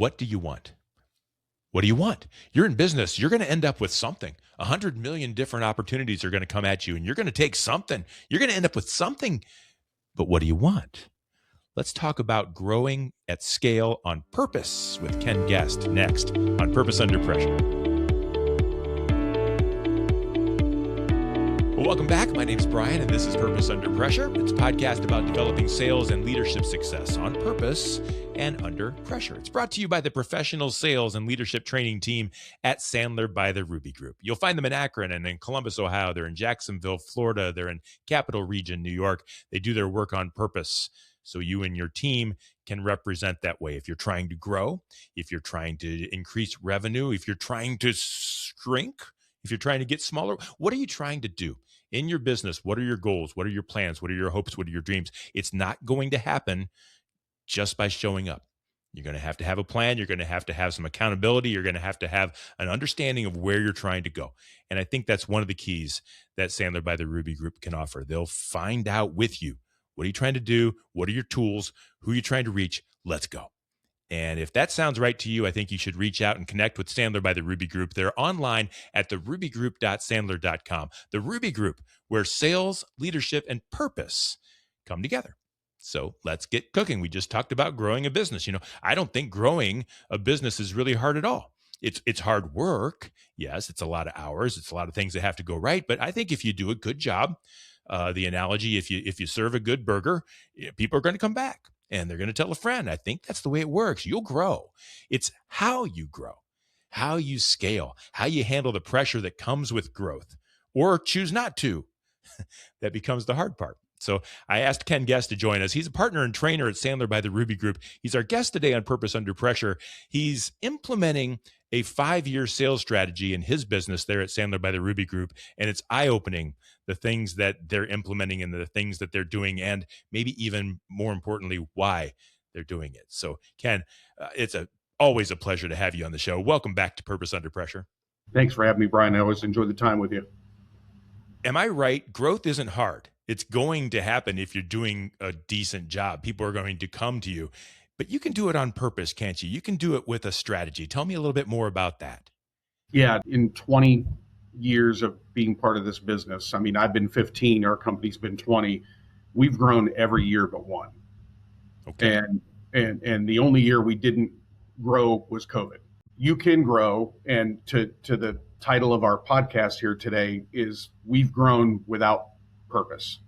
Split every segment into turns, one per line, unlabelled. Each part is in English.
What do you want? What do you want? You're in business. You're going to end up with something. 100 million different opportunities are going to come at you, and you're going to take something. You're going to end up with something. But what do you want? Let's talk about growing at scale on purpose with Ken Guest next on Purpose Under Pressure. Well, welcome back. My name is Bryan, and this is Purpose Under Pressure. It's a podcast about developing sales and leadership success on purpose and under pressure. It's brought to you by the professional sales and leadership training team at Sandler by the Ruby Group. You'll find them in Akron and in Columbus, Ohio. They're in Jacksonville, Florida. They're in Capital Region, New York. They do their work on purpose so you and your team can represent that way. If you're trying to grow, if you're trying to increase revenue, if you're trying to shrink, if you're trying to get smaller, what are you trying to do in your business? What are your goals? What are your plans? What are your hopes? What are your dreams? It's not going to happen just by showing up. You're going to have a plan. You're going to have some accountability. You're going to have an understanding of where you're trying to go. And I think that's one of the keys that Sandler by the Ruby Group can offer. They'll find out with you. What are you trying to do? What are your tools? Who are you trying to reach? Let's go. And if that sounds right to you, I think you should reach out and connect with Sandler by the Ruby Group. They're online at therubygroup.sandler.com. The Ruby Group, where sales, leadership, and purpose come together. So let's get cooking. We just talked about growing a business. I don't think growing a business is really hard at all. It's hard work. Yes, it's a lot of hours. It's a lot of things that have to go right. But I think if you do a good job, the analogy, if you serve a good burger, people are going to come back. And they're going to tell a friend. I think that's the way it works. You'll grow. It's how you grow, how you scale, how you handle the pressure that comes with growth, or choose not to. That becomes the hard part. So I asked Ken Guest to join us. He's a partner and trainer at Sandler by the Ruby Group. He's our guest today on Purpose Under Pressure. He's implementing a 5-year sales strategy in his business there at Sandler by the Ruby Group. And it's eye-opening, the things that they're implementing and the things that they're doing, and maybe even more importantly, why they're doing it. So Ken, it's always a pleasure to have you on the show. Welcome back to Purpose Under Pressure.
Thanks for having me, Bryan. I always enjoy the time with you.
Am I right? Growth isn't hard. It's going to happen if you're doing a decent job. People are going to come to you, but you can do it on purpose, can't you? You can do it with a strategy. Tell me a little bit more about that.
Yeah, in 20 years of being part of this business, I've been 15, our company's been 20. We've grown every year but one. Okay. And the only year we didn't grow was COVID. You can grow, and to the title of our podcast here today is We've Grown Without Purpose.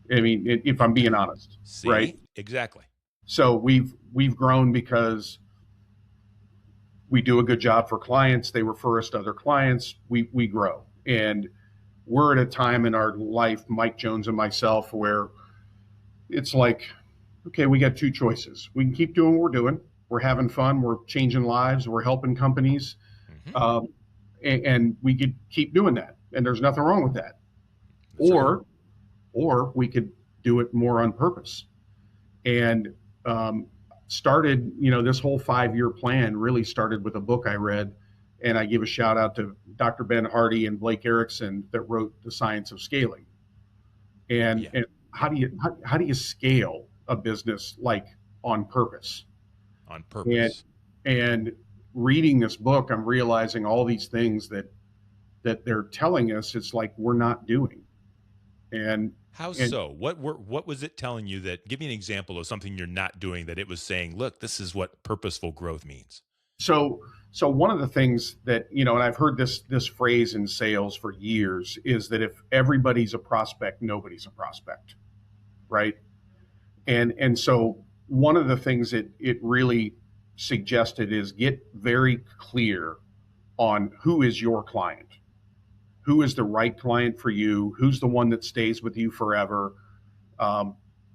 If I'm being honest.
See?
Right?
Exactly.
So we've grown because we do a good job for clients. They refer us to other clients. We grow. And we're at a time in our life, Mike Jones and myself, where it's like, okay, we got two choices. We can keep doing what we're doing. We're having fun. We're changing lives. We're helping companies. Mm-hmm. And we could keep doing that. And there's nothing wrong with that. Or we could do it more on purpose. And started, this whole 5-year plan really started with a book I read. And I give a shout out to Dr. Ben Hardy and Blake Erickson that wrote The Science of Scaling. And how do you scale a business like on purpose?
On purpose.
And reading this book, I'm realizing all these things that they're telling us it's like we're not doing. And
how so? What was it telling you that? Give me an example of something you're not doing that it was saying, look, this is what purposeful growth means.
So one of the things that, and I've heard this phrase in sales for years, is that if everybody's a prospect, nobody's a prospect, right? And so one of the things that it really suggested is get very clear on who is your client. Who is the right client for you? Who's the one that stays with you forever?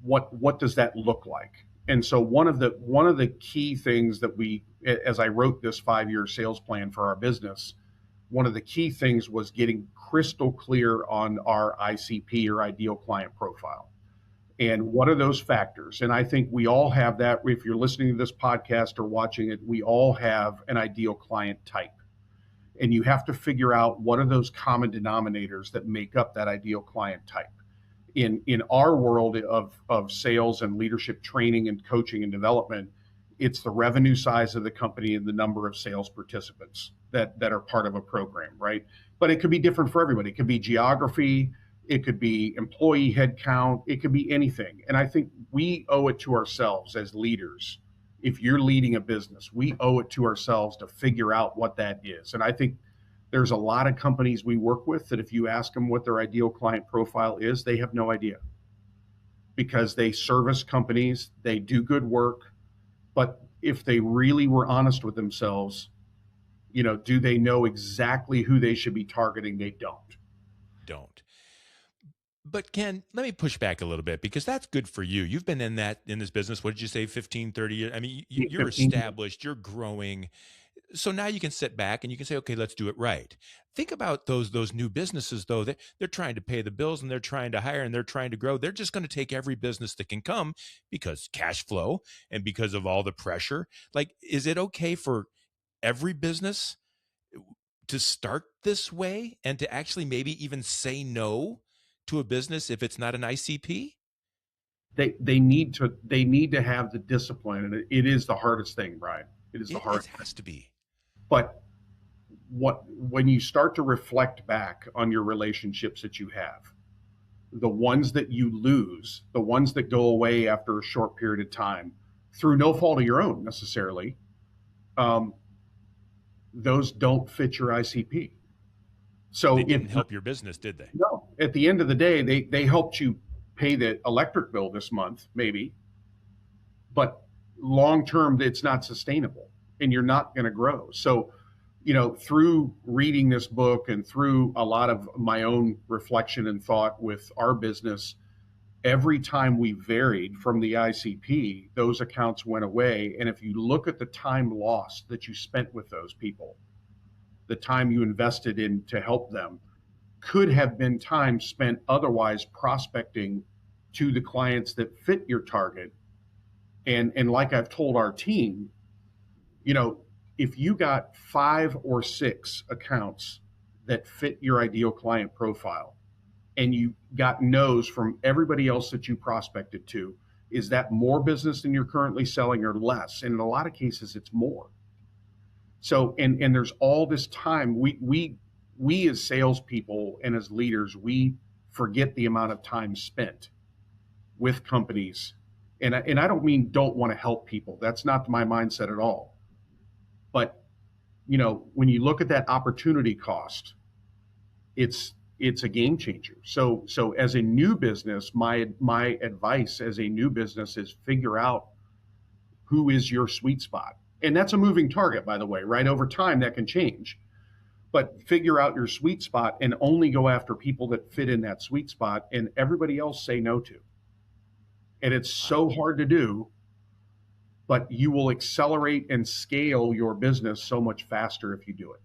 What does that look like? And so one of the key things that as I wrote this 5-year sales plan for our business, one of the key things was getting crystal clear on our ICP, or ideal client profile. And what are those factors? And I think we all have that. If you're listening to this podcast or watching it, we all have an ideal client type. And you have to figure out what are those common denominators that make up that ideal client type. In our world of sales and leadership training and coaching and development, it's the revenue size of the company and the number of sales participants that are part of a program, right? But it could be different for everybody. It could be geography, it could be employee headcount, it could be anything. And I think we owe it to ourselves as leaders. If you're leading a business, we owe it to ourselves to figure out what that is. And I think there's a lot of companies we work with that if you ask them what their ideal client profile is, they have no idea, because they service companies, they do good work, but if they really were honest with themselves, do they know exactly who they should be targeting? They
Don't. But Ken, let me push back a little bit, because that's good for you. You've been in this business. What did you say? 15, 30 years. I mean, you're
15.
established, you're growing. So now you can sit back and you can say, okay, let's do it right. Think about those new businesses, though. They're trying to pay the bills and they're trying to hire and they're trying to grow. They're just going to take every business that can come because cash flow and because of all the pressure. Like, is it okay for every business to start this way and to actually maybe even say no to a business if it's not an ICP?
They need to have the discipline, and it is the hardest thing, Brian. It is the
It
hardest.
has to be.
But when you start to reflect back on your relationships that you have, the ones that you lose, the ones that go away after a short period of time, through no fault of your own necessarily, those don't fit your ICP. So
they didn't help your business, did they?
No. At the end of the day, they helped you pay the electric bill this month, maybe, but long term, it's not sustainable, and you're not going to grow. So, through reading this book and through a lot of my own reflection and thought with our business, every time we varied from the ICP, those accounts went away. And if you look at the time lost that you spent with those people, the time you invested in to help them, could have been time spent otherwise prospecting to the clients that fit your target. And like I've told our team, if you got 5 or 6 accounts that fit your ideal client profile and you got no's from everybody else that you prospected to, is that more business than you're currently selling or less? And in a lot of cases, it's more. So, and there's all this time we as salespeople and as leaders, we forget the amount of time spent with companies. And I don't mean don't want to help people. That's not my mindset at all. But when you look at that opportunity cost, it's a game changer. So as a new business, my advice as a new business is figure out who is your sweet spot. And that's a moving target, by the way, right? Over time, that can change. But figure out your sweet spot and only go after people that fit in that sweet spot, and everybody else say no to. And it's so hard to do, but you will accelerate and scale your business so much faster if you do it.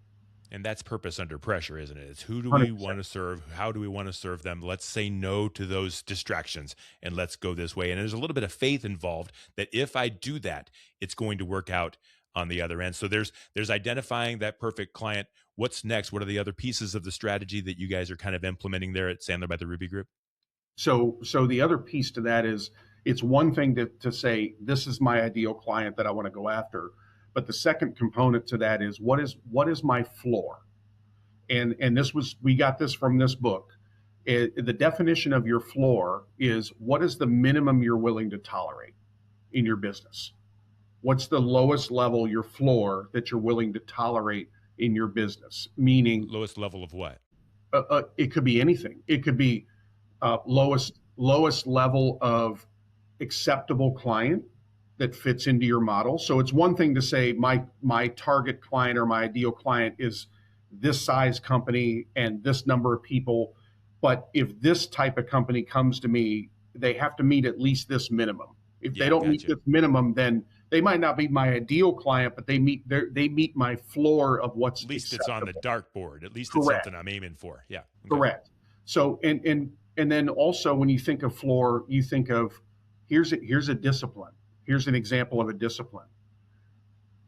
And that's purpose under pressure, isn't it? It's who do we 100%. Want to serve? How do we want to serve them? Let's say no to those distractions and let's go this way. And there's a little bit of faith involved that if I do that, it's going to work out on the other end. So there's identifying that perfect client. What's next? What are the other pieces of the strategy that you guys are kind of implementing there at Sandler by the Ruby Group?
So the other piece to that is, it's one thing to say, this is my ideal client that I want to go after. But the second component to that is, what is my floor? And we got this from this book. The definition of your floor is, what is the minimum you're willing to tolerate in your business? What's the lowest level, your floor, that you're willing to tolerate in your business? Meaning,
lowest level of what?
It could be anything. It could be lowest level of acceptable client that fits into your model. So it's one thing to say my target client or my ideal client is this size company and this number of people. But if this type of company comes to me, they have to meet at least this minimum. If they don't meet this minimum, then they might not be my ideal client, but they meet my floor of what's
at least
acceptable.
It's on the dartboard. At least
Correct.
It's something I'm aiming for. Yeah.
Okay. Correct. So and then also, when you think of floor, you think of here's a discipline. Here's an example of a discipline.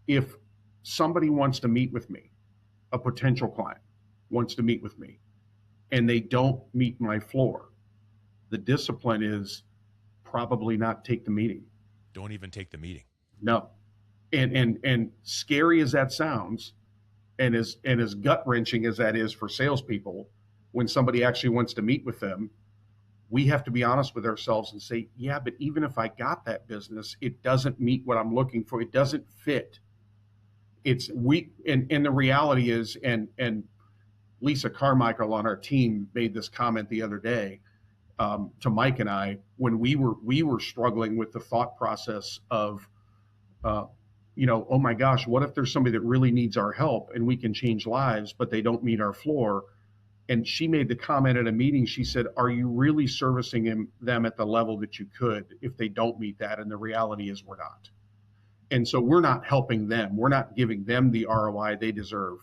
If somebody wants to meet with me, a potential client wants to meet with me, and they don't meet my floor, the discipline is probably not take the meeting.
Don't even take the meeting.
No. And scary as that sounds, and as gut wrenching as that is for salespeople, when somebody actually wants to meet with them, we have to be honest with ourselves and say, yeah, but even if I got that business, it doesn't meet what I'm looking for. It doesn't fit. It's we and the reality is, and Lisa Carmichael on our team made this comment the other day, to Mike and I, when we were struggling with the thought process of, uh, oh my gosh, what if there's somebody that really needs our help and we can change lives, but they don't meet our floor? And she made the comment at a meeting. She said, "Are you really servicing them at the level that you could if they don't meet that?" And the reality is, we're not. And so we're not helping them. We're not giving them the ROI they deserve.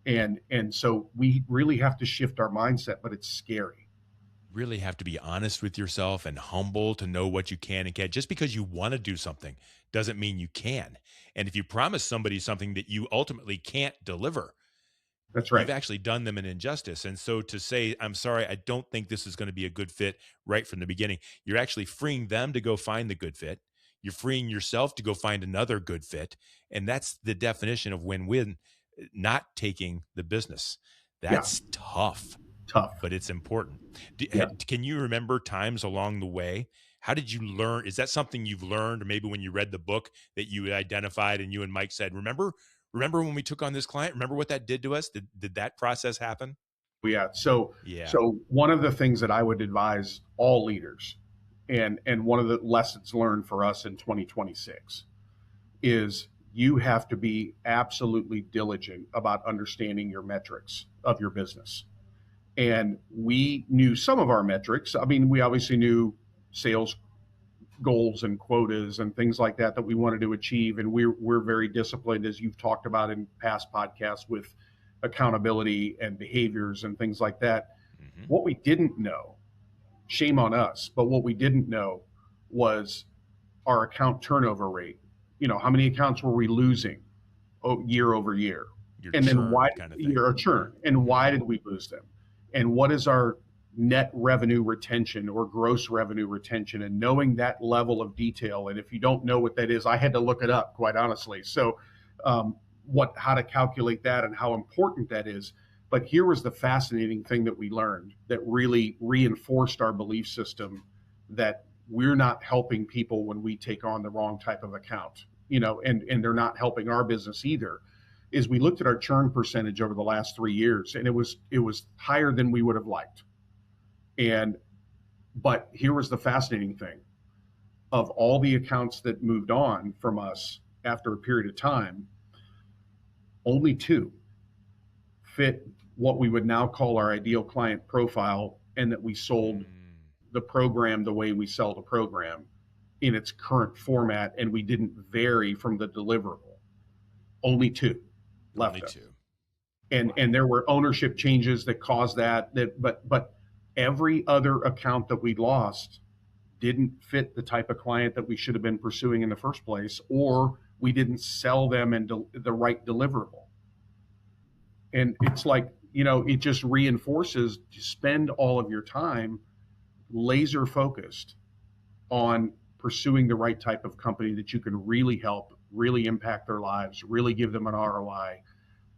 And so we really have to shift our mindset, but it's scary.
Really have to be honest with yourself and humble to know what you can and can't. Just because you want to do something doesn't mean you can. And if you promise somebody something that you ultimately can't deliver,
That's
you've
right.
actually done them an injustice. And so to say, I'm sorry, I don't think this is going to be a good fit right from the beginning, you're actually freeing them to go find the good fit. You're freeing yourself to go find another good fit. And that's the definition of win-win, not taking the business.
Yeah.
That's tough,
Tough.
but it's important.
Yeah.
Can you remember times along the way? How did you learn? Is that something you've learned, or maybe when you read the book that you identified and you and Mike said, remember when we took on this client? Remember what that did to us? Did that process happen?
Yeah. So
Yeah.
so one of the things that I would advise all leaders, and one of the lessons learned for us in 2026, is you have to be absolutely diligent about understanding your metrics of your business. And we knew some of our metrics. I mean, we obviously knew sales goals and quotas and things like that we wanted to achieve. And we're very disciplined, as you've talked about in past podcasts, with accountability and behaviors and things like that.
Hmm.
What we didn't know, shame on us, but what we didn't know was our account turnover rate. How many accounts were we losing year over year?
Your
And then why
churn kind of thing.
year a churn? And why
Hmm.
did we lose them? And what is our net revenue retention or gross revenue retention? And knowing that level of detail. And if you don't know what that is, I had to look it up, quite honestly. So, how to calculate that and how important that is. But here was the fascinating thing that we learned that really reinforced our belief system that we're not helping people when we take on the wrong type of account, and they're not helping our business either. Is we looked at our churn percentage over the last 3 years, and it was higher than we would have liked. And but here was the fascinating thing: of all the accounts that moved on from us after a period of time, only two fit what we would now call our ideal client profile, and that we sold
Mm,
the program the way we sell the program in its current format, and we didn't vary from the deliverable. Only two
only
left us.
two.
And
Wow.
there were ownership changes that caused that, but every other account that we lost didn't fit the type of client that we should have been pursuing in the first place, or we didn't sell them in the right deliverable. And it's like, it just reinforces to spend all of your time laser focused on pursuing the right type of company that you can really help, really impact their lives, really give them an ROI,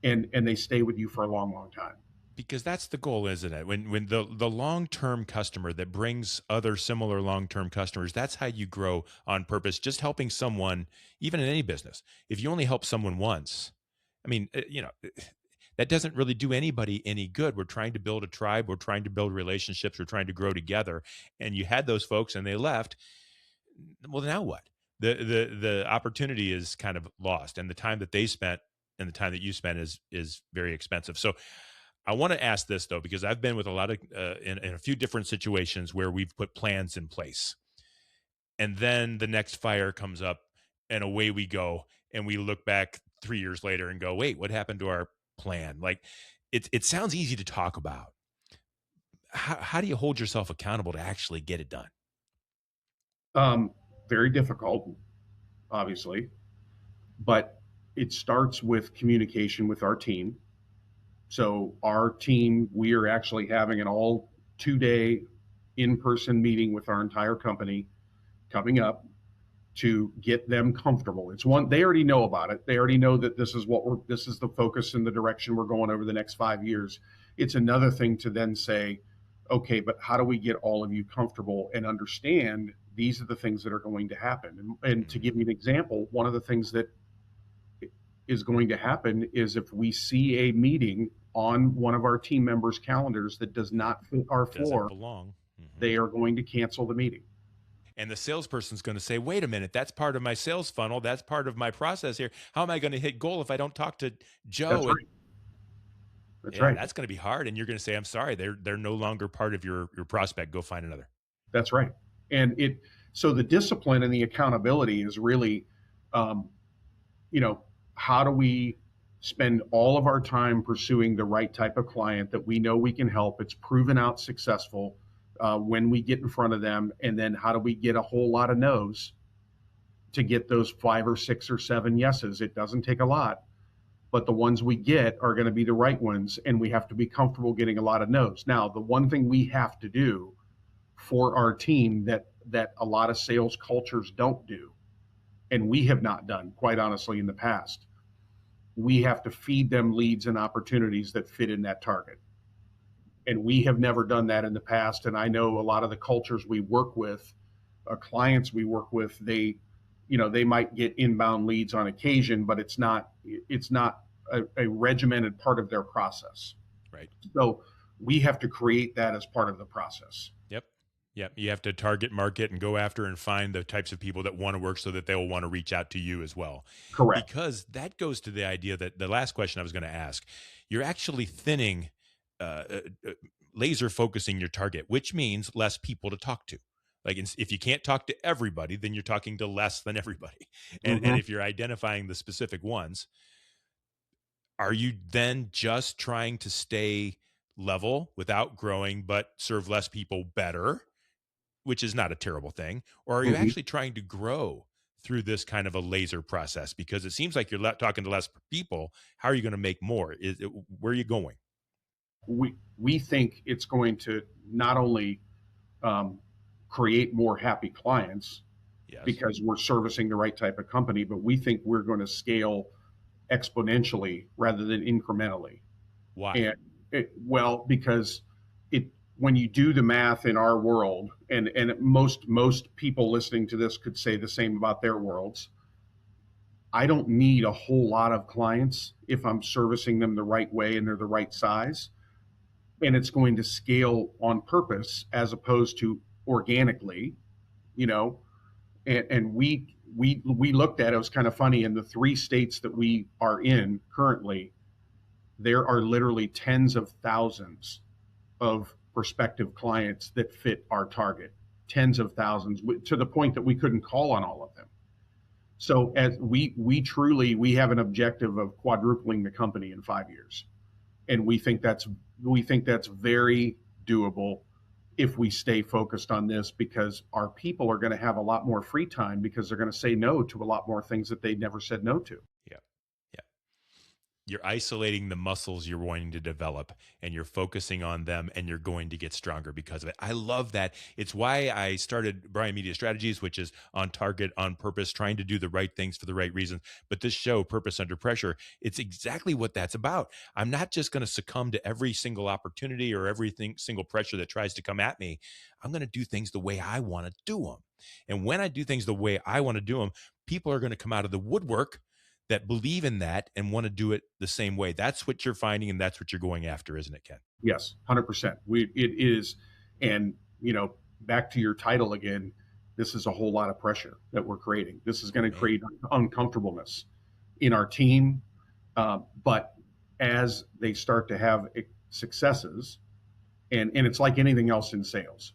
and they stay with you for a long, long time.
Because that's the goal, isn't it? When the long-term customer that brings other similar long-term customers, that's how you grow on purpose. Just helping someone, even in any business. If you only help someone once, I mean, that doesn't really do anybody any good. We're trying to build a tribe, we're trying to build relationships, we're trying to grow together. And you had those folks and they left. Well, now what? The opportunity is kind of lost, and the time that they spent and the time that you spent is very expensive. So I want to ask this though, because I've been with a lot of in a few different situations where we've put plans in place, and then the next fire comes up, and away we go, and we look back 3 years later and go, wait, what happened to our plan? Like, it sounds easy to talk about. How do you hold yourself accountable to actually get it done?
Um, Very difficult, obviously, but it starts with communication with our team. So our team, we are actually having an all 2 day in person meeting with our entire company coming up to get them comfortable. It's one, they already know about it. They already know that this is the focus and the direction we're going over the next 5 years. It's another thing to then say, okay, but how do we get all of you comfortable and understand these are the things that are going to happen? And to give you an example, one of the things that is going to happen is if we see a meeting on one of our team members' calendars that does not fit our
Doesn't
floor,
belong.
they are going to cancel the meeting.
And the salesperson's going to say, wait a minute, that's part of my sales funnel. That's part of my process here. How am I going to hit goal if I don't talk to Joe?
That's right. That's
yeah,
right.
that's going to be hard. And you're going to say, I'm sorry, they're no longer part of your prospect. Go find another.
That's right. And so the discipline and the accountability is really, you know, how do we spend all of our time pursuing the right type of client that we know we can help? It's proven out successful when we get in front of them. And then how do we get a whole lot of no's to get those 5 or 6 or 7 yeses? It doesn't take a lot, but the ones we get are going to be the right ones. And we have to be comfortable getting a lot of no's. Now, the one thing we have to do for our team that a lot of sales cultures don't do, and we have not done, quite honestly, in the past, we have to feed them leads and opportunities that fit in that target. And we have never done that in the past. And I know a lot of the cultures we work with, clients we work with, they might get inbound leads on occasion, but it's not a regimented part of their process.
Right.
So we have to create that as part of the process.
Yep. You have to target market and go after and find the types of people that want to work so that they'll want to reach out to you as well.
Correct.
Because that goes to the idea that the last question I was going to ask, you're actually thinning, laser focusing your target, which means less people to talk to. Like if you can't talk to everybody, then you're talking to less than everybody. And if you're identifying the specific ones, are you then just trying to stay level without growing, but serve less people better, which is not a terrible thing? Or are you actually trying to grow through this kind of a laser process? Because it seems like you're talking to less people. How are you going to make more? Where are you going?
We think it's going to not only create more happy clients, yes, because we're servicing the right type of company, but we think we're going to scale exponentially rather than incrementally.
Why?
Because when you do the math in our world, and most people listening to this could say the same about their worlds, I don't need a whole lot of clients if I'm servicing them the right way and they're the right size. And it's going to scale on purpose as opposed to organically, and we looked at it. It was kind of funny. In the 3 states that we are in currently, there are literally tens of thousands of prospective clients that fit our target, tens of thousands, to the point that we couldn't call on all of them. So as we have an objective of quadrupling the company in 5 years. And we think that's very doable if we stay focused on this, because our people are going to have a lot more free time because they're going to say no to a lot more things that they never said no to.
Yeah. You're isolating the muscles you're wanting to develop, and you're focusing on them, and you're going to get stronger because of it. I love that. It's why I started Bryan Media Strategies, which is on target, on purpose, trying to do the right things for the right reasons. But this show, Purpose Under Pressure, it's exactly what that's about. I'm not just going to succumb to every single opportunity or single pressure that tries to come at me. I'm going to do things the way I want to do them. And when I do things the way I want to do them, people are going to come out of the woodwork that believe in that and want to do it the same way. That's what you're finding, and that's what you're going after, isn't it, Ken?
Yes, 100%. It is. And, back to your title again, this is a whole lot of pressure that we're creating. This is going to create uncomfortableness in our team. But as they start to have successes, and it's like anything else in sales,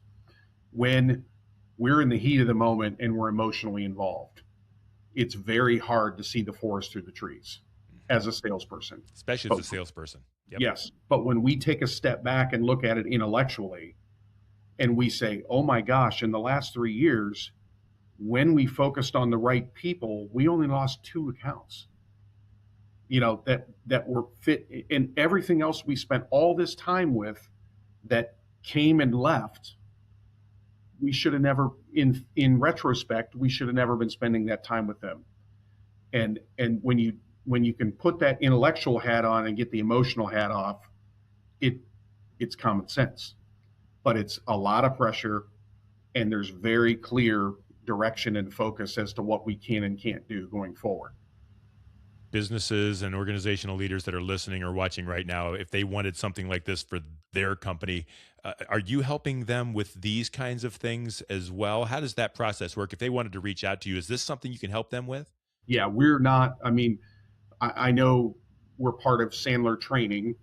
when we're in the heat of the moment and we're emotionally involved, it's very hard to see the forest through the trees as a salesperson.
Especially as a salesperson.
Yep. Yes. But when we take a step back and look at it intellectually, and we say, oh my gosh, in the last 3 years, when we focused on the right people, we only lost 2 accounts, that were fit, and everything else we spent all this time with that came and left, we should have never, in retrospect, we should have never been spending that time with them. And when you can put that intellectual hat on and get the emotional hat off, it it's common sense. But it's a lot of pressure, and there's very clear direction and focus as to what we can and can't do going forward.
Businesses and organizational leaders that are listening or watching right now, if they wanted something like this for their company, are you helping them with these kinds of things as well? How does that process work? If they wanted to reach out to you, is this something you can help them with?
Yeah, we're not. I mean, I know we're part of Sandler training.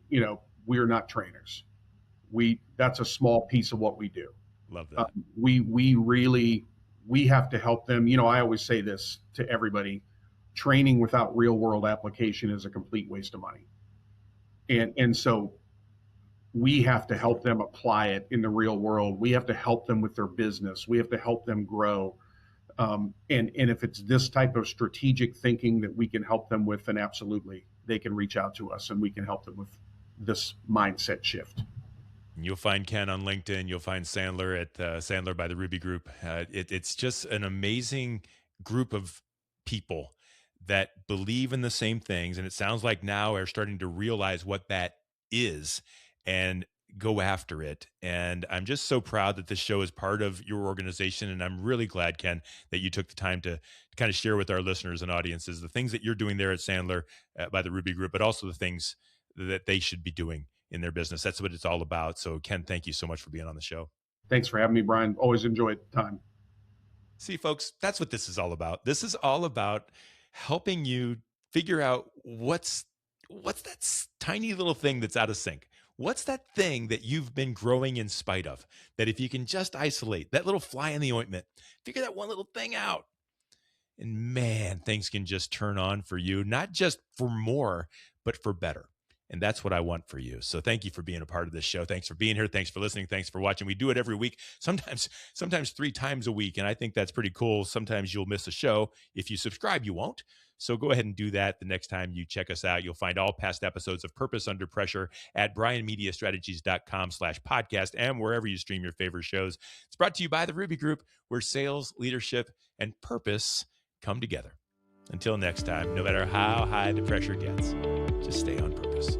We're not trainers. We That's a small piece of what we do.
Love
Uh,
that.
we really we have to help them. I always say this to everybody: training without real world application is a complete waste of money. And so we have to help them apply it in the real world. We have to help them with their business. We have to help them grow. And if it's this type of strategic thinking that we can help them with, then absolutely they can reach out to us and we can help them with this mindset shift.
You'll find Ken on LinkedIn. You'll find Sandler at Sandler by the Ruby Group. It's just an amazing group of people that believe in the same things. And it sounds like now are starting to realize what that is and go after it. And I'm just so proud that this show is part of your organization. And I'm really glad, Ken, that you took the time to kind of share with our listeners and audiences the things that you're doing there at Sandler by the Ruby Group, but also the things that they should be doing in their business. That's what it's all about. So Ken, thank you so much for being on the show.
Thanks for having me, Bryan. Always enjoyed the time.
See, folks, that's what this is all about. This is all about helping you figure out what's that tiny little thing that's out of sync. What's that thing that you've been growing in spite of? That if you can just isolate that little fly in the ointment, figure that one little thing out, and man, things can just turn on for you, not just for more, but for better. And that's what I want for you. So thank you for being a part of this show. Thanks for being here. Thanks for listening. Thanks for watching. We do it every week, sometimes 3 times a week. And I think that's pretty cool. Sometimes you'll miss a show. If you subscribe, you won't. So go ahead and do that the next time you check us out. You'll find all past episodes of Purpose Under Pressure at bryanmediastrategies.com/podcast and wherever you stream your favorite shows. It's brought to you by the Ruby Group, where sales, leadership, and purpose come together. Until next time, no matter how high the pressure gets, just stay on purpose.